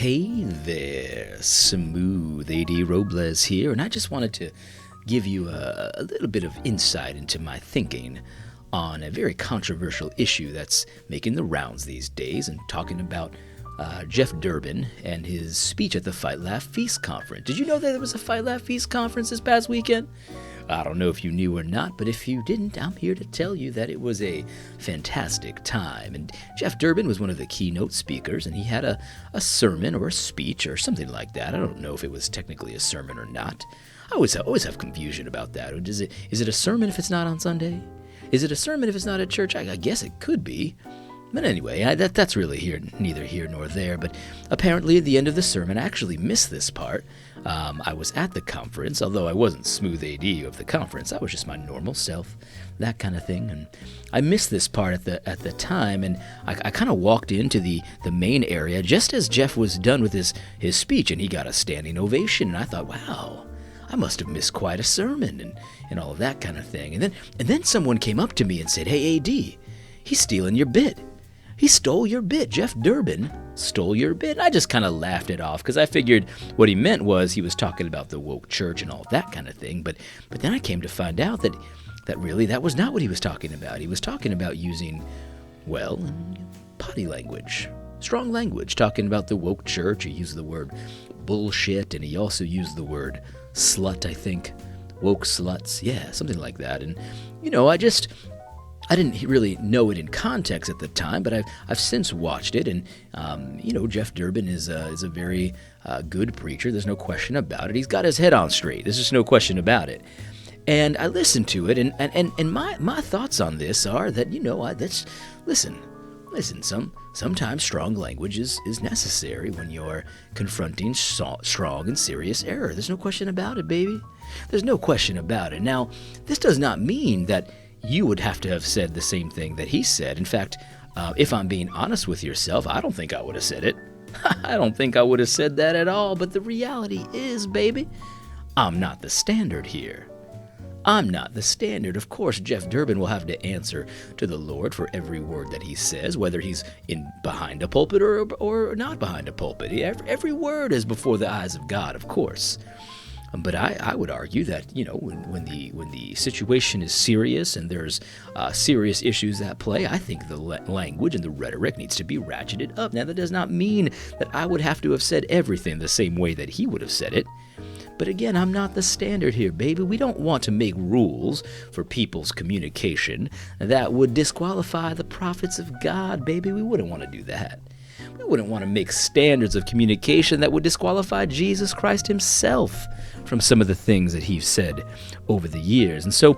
Hey there, Smooth AD Robles here, and I just wanted to give you a little bit of insight into my thinking on a very controversial issue that's making the rounds these days, and talking about Jeff Durbin and his speech at the Fight Laugh Feast conference. Did you know that there was a Fight Laugh Feast conference this past weekend? I don't know if you knew or not, but if you didn't, I'm here to tell you that it was a fantastic time. And Jeff Durbin was one of the keynote speakers, and he had a sermon or a speech or something like that. I don't know if it was technically a sermon or not. I always have confusion about that. Is it a sermon if it's not on Sunday? Is it a sermon if it's not at church? I guess it could be. But anyway, that's really neither here nor there. But apparently at the end of the sermon, I actually missed this part. I was at the conference, although I wasn't Smooth AD of the conference. I was just my normal self, that kind of thing. And I missed this part at the time, and I kind of walked into the main area just as Jeff was done with his speech, and he got a standing ovation. And I thought, wow, I must have missed quite a sermon and all of that kind of thing. And then someone came up to me and said, "Hey, AD, he's stealing your bit. He stole your bit. Jeff Durbin stole your bit." And I just kind of laughed it off because I figured what he meant was he was talking about the woke church and all that kind of thing. But then I came to find out that really that was not what he was talking about. He was talking about using, well, potty language, strong language, talking about the woke church. He used the word bullshit, and he also used the word slut, I think. Woke sluts. Yeah, something like that. And, I didn't really know it in context at the time, but I've since watched it, and Jeff Durbin is a very good preacher. There's no question about it. He's got his head on straight. There's just no question about it. And I listened to it, and my thoughts on this are that listen. Sometimes strong language is necessary when you're confronting strong and serious error. There's no question about it, baby. There's no question about it. Now, this does not mean that you would have to have said the same thing that he said. In fact, if I'm being honest with yourself, I don't think I would have said it. I don't think I would have said that at all. But the reality is, baby, I'm not the standard here. I'm not the standard. Of course, Jeff Durbin will have to answer to the Lord for every word that he says, whether he's behind a pulpit or not behind a pulpit. Every word is before the eyes of God, of course. But I would argue that, when the situation is serious and there's serious issues at play, I think the language and the rhetoric needs to be ratcheted up. Now, that does not mean that I would have to have said everything the same way that he would have said it. But again, I'm not the standard here, baby. We don't want to make rules for people's communication that would disqualify the prophets of God, baby. We wouldn't want to do that. We wouldn't want to make standards of communication that would disqualify Jesus Christ himself from some of the things that he's said over the years. And so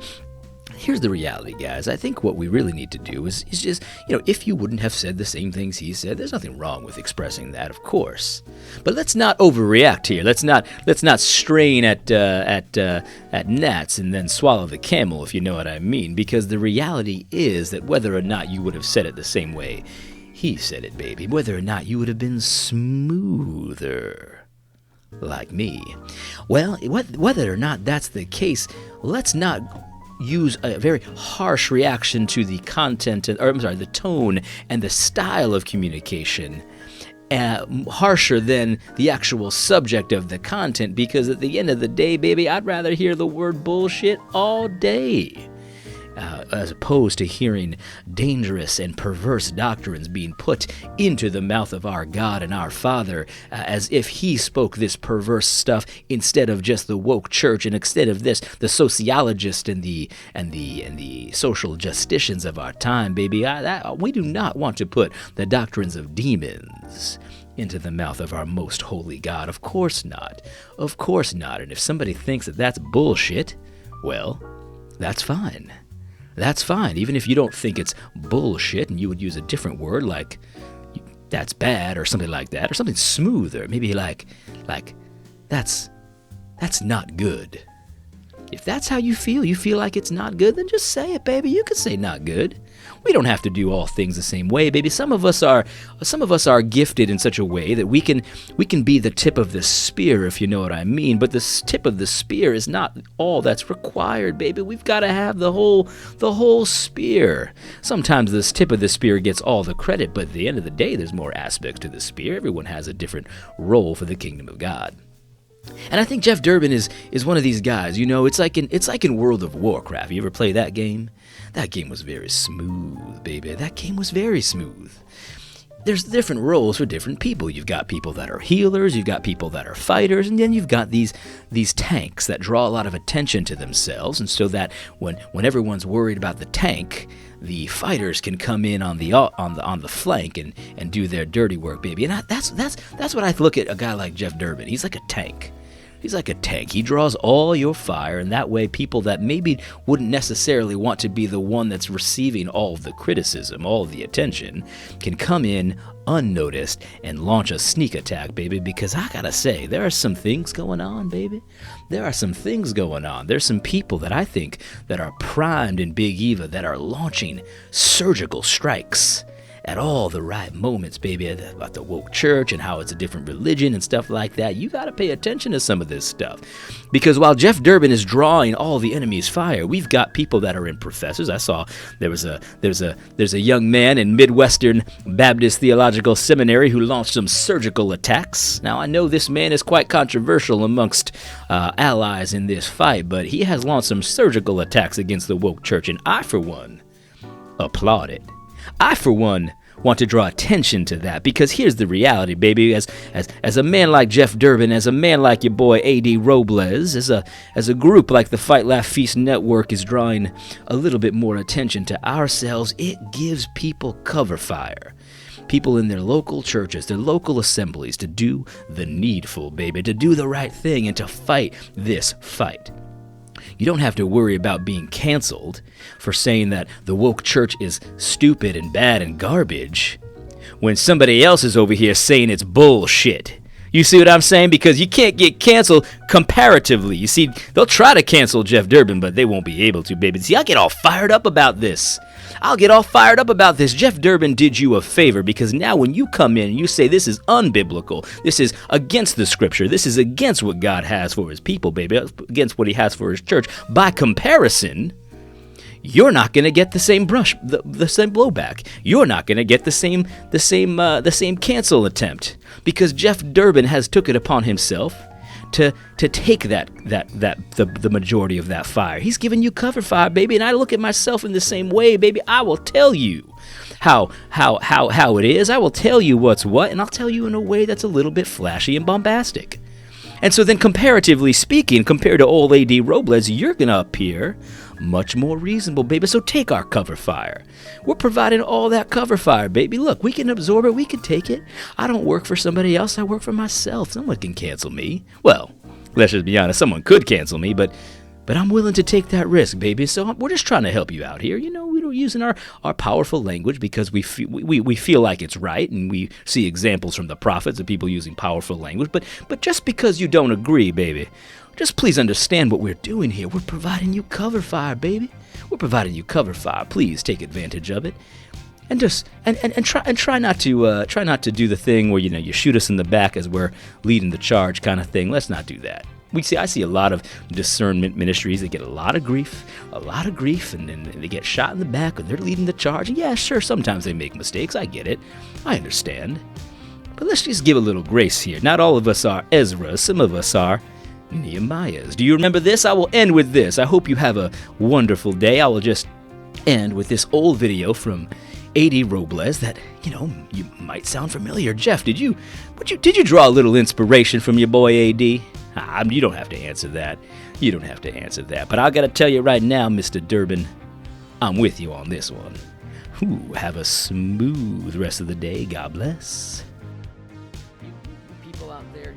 here's the reality, guys. I think what we really need to do is just, if you wouldn't have said the same things he said, there's nothing wrong with expressing that, of course. But let's not overreact here. Let's not strain at gnats and then swallow the camel, if you know what I mean. Because the reality is that whether or not you would have said it the same way he said it, baby, whether or not you would have been smoother like me, well, whether or not that's the case, let's not use a very harsh reaction to the the tone and the style of communication, harsher than the actual subject of the content, because at the end of the day, baby, I'd rather hear the word bullshit all day. As opposed to hearing dangerous and perverse doctrines being put into the mouth of our God and our Father, as if he spoke this perverse stuff instead of just the woke church, and instead of this, the sociologists and the social justicians of our time, baby. We do not want to put the doctrines of demons into the mouth of our most holy God. Of course not. Of course not. And if somebody thinks that that's bullshit, well, that's fine. That's fine, even if you don't think it's bullshit and you would use a different word like that's bad or something like that, or something smoother, maybe like that's not good. If that's how you feel like it's not good, then just say it, baby. You can say not good. We don't have to do all things the same way, baby. Some of us are gifted in such a way that we can be the tip of the spear, if you know what I mean. But the tip of the spear is not all that's required, baby. We've got to have the whole spear. Sometimes this tip of the spear gets all the credit, but at the end of the day, there's more aspects to the spear. Everyone has a different role for the kingdom of God. And I think Jeff Durbin is one of these guys. You know, it's like in World of Warcraft. You ever play that game? That game was very smooth, baby. That game was very smooth. There's different roles for different people. You've got people that are healers, you've got people that are fighters, and then you've got these tanks that draw a lot of attention to themselves, and so that when everyone's worried about the tank, the fighters can come in on the flank and do their dirty work, baby. And that's what I look at a guy like Jeff Durbin. He's like a tank. He's like a tank. He draws all your fire, and that way people that maybe wouldn't necessarily want to be the one that's receiving all of the criticism, all of the attention, can come in unnoticed and launch a sneak attack, baby, because I gotta say, there are some things going on, baby. There are some things going on. There's some people that I think that are primed in Big Eva that are launching surgical strikes at all the right moments, baby, about the woke church and how it's a different religion and stuff like that. You got to pay attention to some of this stuff. Because while Jeff Durbin is drawing all the enemy's fire, we've got people that are in professors. I saw there's a young man in Midwestern Baptist Theological Seminary who launched some surgical attacks. Now, I know this man is quite controversial amongst allies in this fight, but he has launched some surgical attacks against the woke church, and I, for one, applaud it. I, for one, want to draw attention to that, because here's the reality, baby. As a man like Jeff Durbin, as a man like your boy A.D. Robles, as a group like the Fight, Laugh, Feast Network is drawing a little bit more attention to ourselves, it gives people cover fire. People in their local churches, their local assemblies, to do the needful, baby, to do the right thing and to fight this fight. You don't have to worry about being canceled for saying that the woke church is stupid and bad and garbage when somebody else is over here saying it's bullshit. You see what I'm saying? Because you can't get canceled comparatively. You see, they'll try to cancel Jeff Durbin, but they won't be able to, baby. See, I get all fired up about this. Jeff Durbin did you a favor, because now when you come in and you say this is unbiblical, this is against the scripture, this is against what God has for his people, baby, against what he has for his church, by comparison, you're not going to get the same the same blowback. You're not going to get the same cancel attempt, because Jeff Durbin has took it upon himself to take the majority of that fire. He's giving you cover fire, baby, and I look at myself in the same way, baby. I will tell you how it is. I will tell you what's what, and I'll tell you in a way that's a little bit flashy and bombastic. And so then, comparatively speaking, compared to old A.D. Robles, you're going to appear much more reasonable, baby. So take our cover fire. We're providing all that cover fire, baby. Look, we can absorb it. We can take it. I don't work for somebody else. I work for myself. Someone can cancel me. Well, let's just be honest. Someone could cancel me, but I'm willing to take that risk, baby. So we're just trying to help you out here. You know, we're using our powerful language because we feel like it's right, and we see examples from the prophets of people using powerful language. But just because you don't agree, baby, just please understand what we're doing here. We're providing you cover fire, baby. We're providing you cover fire. Please take advantage of it, and just and try not to do the thing where you shoot us in the back as we're leading the charge kind of thing. Let's not do that. I see a lot of discernment ministries that get a lot of grief, and then they get shot in the back when they're leading the charge. And yeah, sure, sometimes they make mistakes. I get it. I understand. But let's just give a little grace here. Not all of us are Ezra. Some of us are Nehemiahs. Do you remember this? I will end with this. I hope you have a wonderful day. I will just end with this old video from A.D. Robles that, you might sound familiar. Jeff, did you draw a little inspiration from your boy A.D.? You don't have to answer that. But I got to tell you right now, Mr. Durbin, I'm with you on this one. Have a smooth rest of the day. God bless. People out there,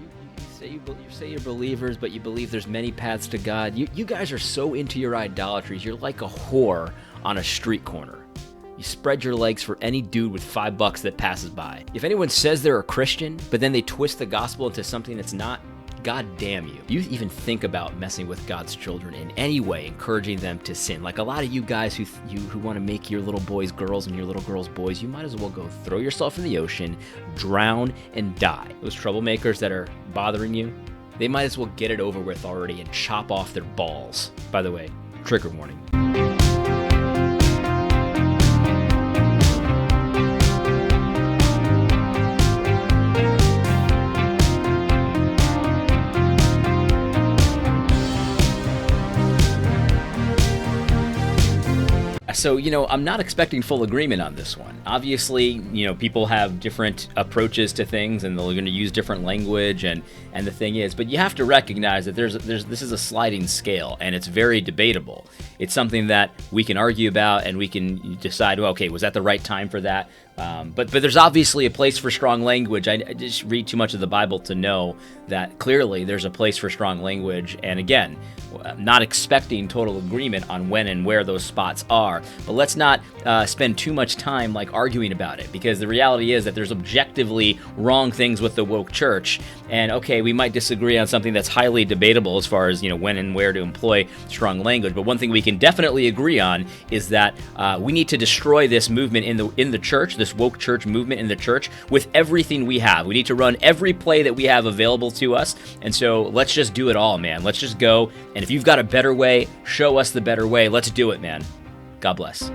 you say you're believers, but you believe there's many paths to God. You guys are so into your idolatries. You're like a whore on a street corner. You spread your legs for any dude with $5 that passes by. If anyone says they're a Christian, but then they twist the gospel into something that's not, God damn you. You even think about messing with God's children in any way, encouraging them to sin. Like a lot of you guys who want to make your little boys girls and your little girls boys, you might as well go throw yourself in the ocean, drown, and die. Those troublemakers that are bothering you, they might as well get it over with already and chop off their balls. By the way, trigger warning. So, I'm not expecting full agreement on this one. Obviously, people have different approaches to things and they're going to use different language and the thing is, but you have to recognize that this is a sliding scale and it's very debatable. It's something that we can argue about and we can decide, well, okay, was that the right time for that? But there's obviously a place for strong language. I just read too much of the Bible to know that clearly there's a place for strong language. And again, not expecting total agreement on when and where those spots are. But let's not spend too much time arguing about it, because the reality is that there's objectively wrong things with the woke church. And okay, we might disagree on something that's highly debatable as far as when and where to employ strong language. But one thing we can definitely agree on is that we need to destroy this movement in the church, this woke church movement in the church, with everything we have. We need to run every play that we have available to us. And so let's just do it all, man. Let's just go. And if you've got a better way, show us the better way. Let's do it, man. God bless.